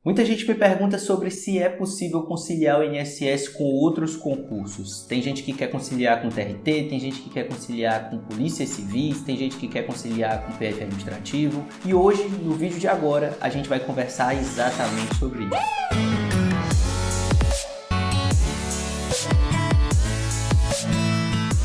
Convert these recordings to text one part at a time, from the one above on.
Muita gente me pergunta sobre se é possível conciliar o INSS com outros concursos. Tem gente que quer conciliar com TRT, tem gente que quer conciliar com polícias civis, tem gente que quer conciliar com PF administrativo. E hoje, no vídeo de agora, a gente vai conversar exatamente sobre isso.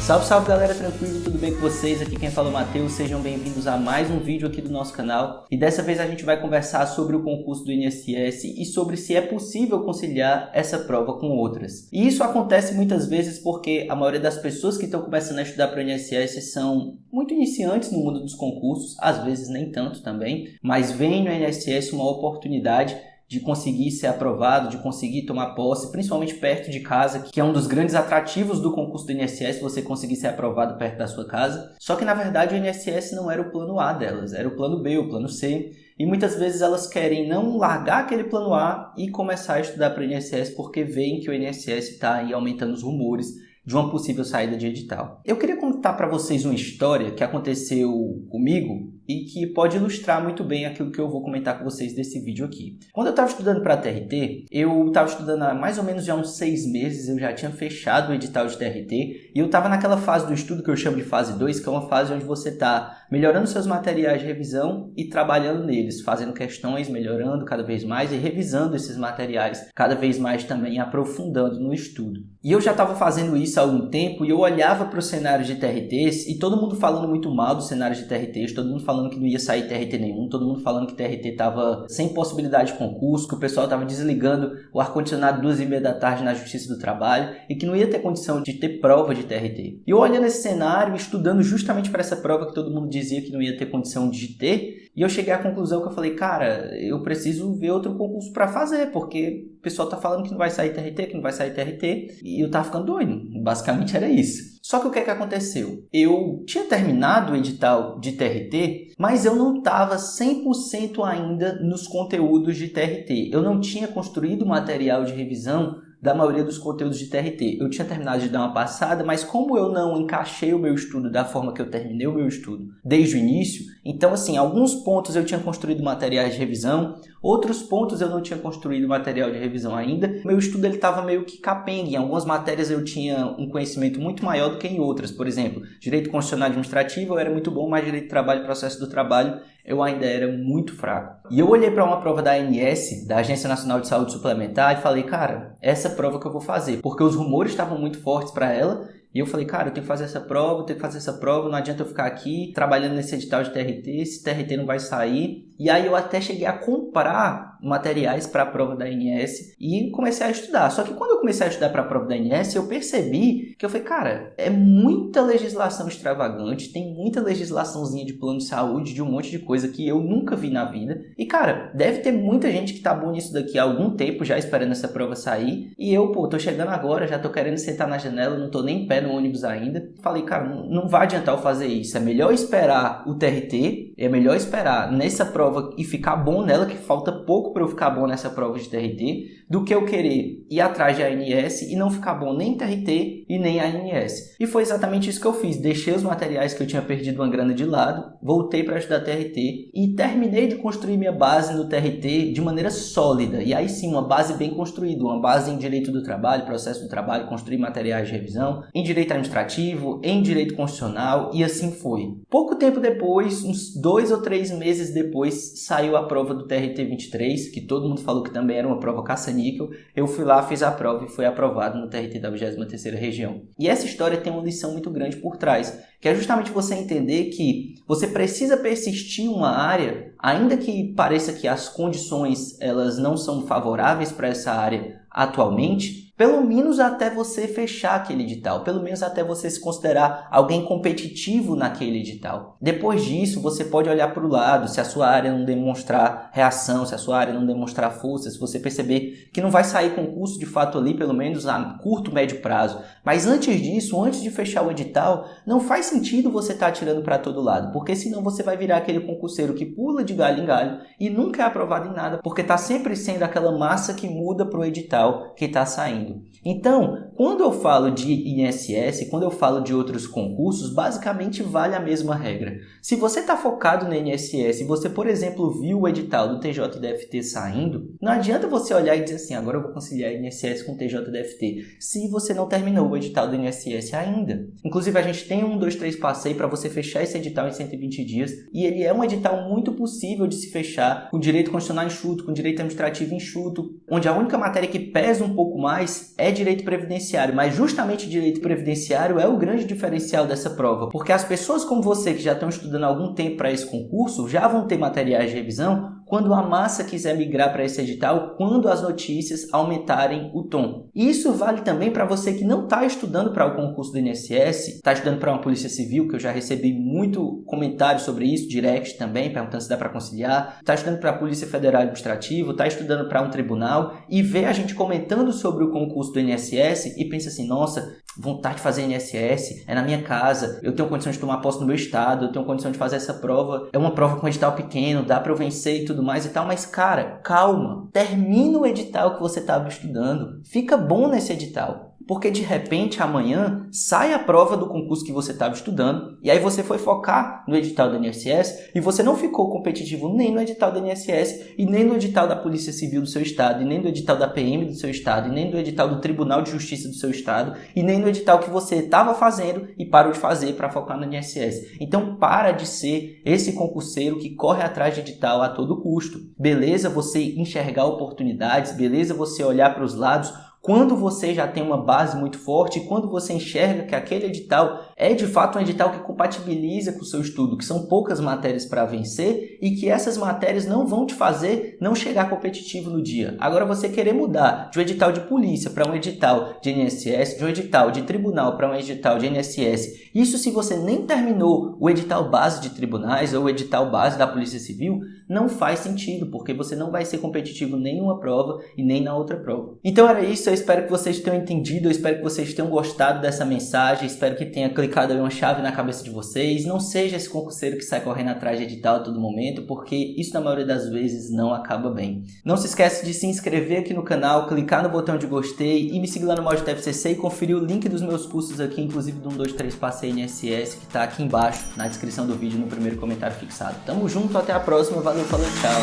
Salve, salve galera, tranquilo? Tudo bem com vocês? Aqui quem fala é o Matheus, sejam bem-vindos a mais um vídeo aqui do nosso canal. E dessa vez a gente vai conversar sobre o concurso do INSS e sobre se é possível conciliar essa prova com outras. E isso acontece muitas vezes porque a maioria das pessoas que estão começando a estudar para o INSS são muito iniciantes no mundo dos concursos, às vezes nem tanto também, mas veem no INSS uma oportunidade de conseguir ser aprovado, de conseguir tomar posse, principalmente perto de casa, que é um dos grandes atrativos do concurso do INSS, você conseguir ser aprovado perto da sua casa. Só que, na verdade, o INSS não era o plano A delas, era o plano B, o plano C. E muitas vezes elas querem não largar aquele plano A e começar a estudar para o INSS porque veem que o INSS está aí aumentando os rumores de uma possível saída de edital. Eu queria contar para vocês uma história que aconteceu comigo e que pode ilustrar muito bem aquilo que eu vou comentar com vocês desse vídeo aqui. Quando eu estava estudando para a TRT, eu estava estudando há mais ou menos já uns 6 meses, eu já tinha fechado o edital de TRT e eu estava naquela fase do estudo que eu chamo de fase 2, que é uma fase onde você está melhorando seus materiais de revisão e trabalhando neles, fazendo questões, melhorando cada vez mais e revisando esses materiais cada vez mais também, aprofundando no estudo. E eu já estava fazendo isso há algum tempo e eu olhava para os cenários de TRTs e todo mundo falando muito mal dos cenários de TRTs, todo mundo falando que não ia sair TRT nenhum, todo mundo falando que TRT estava sem possibilidade de concurso, que o pessoal estava desligando o ar-condicionado 2h30 da tarde na Justiça do Trabalho e que não ia ter condição de ter prova de TRT. E eu olhando esse cenário, estudando justamente para essa prova que todo mundo dizia que não ia ter condição de ter, e eu cheguei à conclusão que eu falei, cara, eu preciso ver outro concurso para fazer, porque o pessoal tá falando que não vai sair TRT, que não vai sair TRT, e eu tava ficando doido. Basicamente era isso. Só que o que é que aconteceu? Eu tinha terminado o edital de TRT, mas eu não estava 100% ainda nos conteúdos de TRT. Eu não tinha construído material de revisão da maioria dos conteúdos de TRT. Eu tinha terminado de dar uma passada, mas como eu não encaixei o meu estudo da forma que eu terminei o meu estudo desde o início, então assim, alguns pontos eu tinha construído materiais de revisão, outros pontos eu não tinha construído material de revisão ainda. Meu estudo ele estava meio que capenga. Em algumas matérias eu tinha um conhecimento muito maior do que em outras. Por exemplo, Direito Constitucional Administrativo eu era muito bom, mas Direito do Trabalho e Processo do Trabalho eu ainda era muito fraco. E eu olhei para uma prova da ANS, da Agência Nacional de Saúde Suplementar, e falei, cara, essa prova que eu vou fazer, porque os rumores estavam muito fortes para ela, e eu falei, cara, eu tenho que fazer essa prova, não adianta eu ficar aqui trabalhando nesse edital de TRT, esse TRT não vai sair. E aí eu até cheguei a comprar materiais para a prova da ANS e comecei a estudar. Só que quando eu comecei a estudar para a prova da ANS, eu percebi que eu falei, cara, é muita legislação extravagante, tem muita legislaçãozinha de plano de saúde, de um monte de coisa que eu nunca vi na vida. E, cara, deve ter muita gente que tá bom nisso daqui há algum tempo já esperando essa prova sair. E eu, tô chegando agora, já tô querendo sentar na janela, não tô nem em pé no ônibus ainda. Falei, cara, não vai adiantar eu fazer isso. É melhor esperar o TRT, é melhor esperar nessa prova e ficar bom nela, que falta pouco para eu ficar bom nessa prova de TRT, do que eu querer ir atrás de ANS e não ficar bom nem em TRT e nem ANS. E foi exatamente isso que eu fiz. Deixei os materiais que eu tinha perdido uma grana de lado, voltei para estudar TRT e terminei de construir minha base no TRT de maneira sólida. E aí sim, uma base bem construída, uma base em Direito do Trabalho, Processo do Trabalho, construir materiais de revisão, em Direito Administrativo, em Direito Constitucional, e assim foi. Pouco tempo depois, uns 2 ou 3 meses depois, saiu a prova do TRT 23, que todo mundo falou que também era uma prova caça-níquel. Eu fui lá, fiz a prova e fui aprovado no TRT da 23ª Região. E essa história tem uma lição muito grande por trás, que é justamente você entender que você precisa persistir em uma área, ainda que pareça que as condições elas não são favoráveis para essa área atualmente, pelo menos até você fechar aquele edital, pelo menos até você se considerar alguém competitivo naquele edital. Depois disso, você pode olhar para o lado, se a sua área não demonstrar reação, se a sua área não demonstrar força, se você perceber que não vai sair concurso de fato ali, pelo menos a curto, médio prazo. Mas antes disso, antes de fechar o edital, não faz sentido você estar atirando para todo lado, porque senão você vai virar aquele concurseiro que pula de galho em galho e nunca é aprovado em nada, porque está sempre sendo aquela massa que muda para o edital edital que está saindo. Então, quando eu falo de INSS, quando eu falo de outros concursos, basicamente vale a mesma regra. Se você está focado no INSS e você, por exemplo, viu o edital do TJDFT saindo, não adianta você olhar e dizer assim, agora eu vou conciliar INSS com TJDFT, se você não terminou o edital do INSS ainda. Inclusive, a gente tem um 1, 2, 3 passeio para você fechar esse edital em 120 dias e ele é um edital muito possível de se fechar com direito constitucional enxuto, com direito administrativo enxuto, onde a única matéria que pesa um pouco mais é direito previdenciário, mas justamente direito previdenciário é o grande diferencial dessa prova, porque as pessoas como você que já estão estudando há algum tempo para esse concurso já vão ter materiais de revisão quando a massa quiser migrar para esse edital, quando as notícias aumentarem o tom. Isso vale também para você que não está estudando para o concurso do INSS, está estudando para uma polícia civil, que eu já recebi muito comentário sobre isso, direct também, perguntando se dá para conciliar, está estudando para a Polícia Federal Administrativa, está estudando para um tribunal e vê a gente comentando sobre o concurso do INSS e pensa assim, nossa, vontade de fazer INSS, é na minha casa, eu tenho condição de tomar posse no meu estado, eu tenho condição de fazer essa prova, é uma prova com edital pequeno, dá para eu vencer e tudo mais e tal, mas cara, calma, termina o edital que você estava estudando, fica bom nesse edital. Porque de repente amanhã sai a prova do concurso que você estava estudando e aí você foi focar no edital do INSS e você não ficou competitivo nem no edital do INSS e nem no edital da Polícia Civil do seu estado e nem no edital da PM do seu estado e nem no edital do Tribunal de Justiça do seu estado e nem no edital que você estava fazendo e parou de fazer para focar no INSS. Então para de ser esse concurseiro que corre atrás de edital a todo custo. Beleza você enxergar oportunidades, beleza você olhar para os lados, quando você já tem uma base muito forte, quando você enxerga que aquele edital é de fato um edital que compatibiliza com o seu estudo, que são poucas matérias para vencer e que essas matérias não vão te fazer não chegar competitivo no dia. Agora você querer mudar de um edital de polícia para um edital de INSS, de um edital de tribunal para um edital de INSS, isso se você nem terminou o edital base de tribunais ou o edital base da Polícia Civil, não faz sentido, porque você não vai ser competitivo nem em uma prova e nem na outra prova. Então era isso, eu espero que vocês tenham entendido, eu espero que vocês tenham gostado dessa mensagem, espero que tenha clicado aí uma chave na cabeça de vocês. Não seja esse concurseiro que sai correndo atrás de edital a todo momento, porque isso na maioria das vezes não acaba bem. Não se esquece de se inscrever aqui no canal, clicar no botão de gostei e me seguir lá no Mod TFCC e conferir o link dos meus cursos aqui, inclusive do 1, 2, 3 Passeio INSS, que está aqui embaixo na descrição do vídeo no primeiro comentário fixado. Tamo junto, até a próxima, valeu, falou, tchau,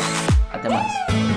até mais.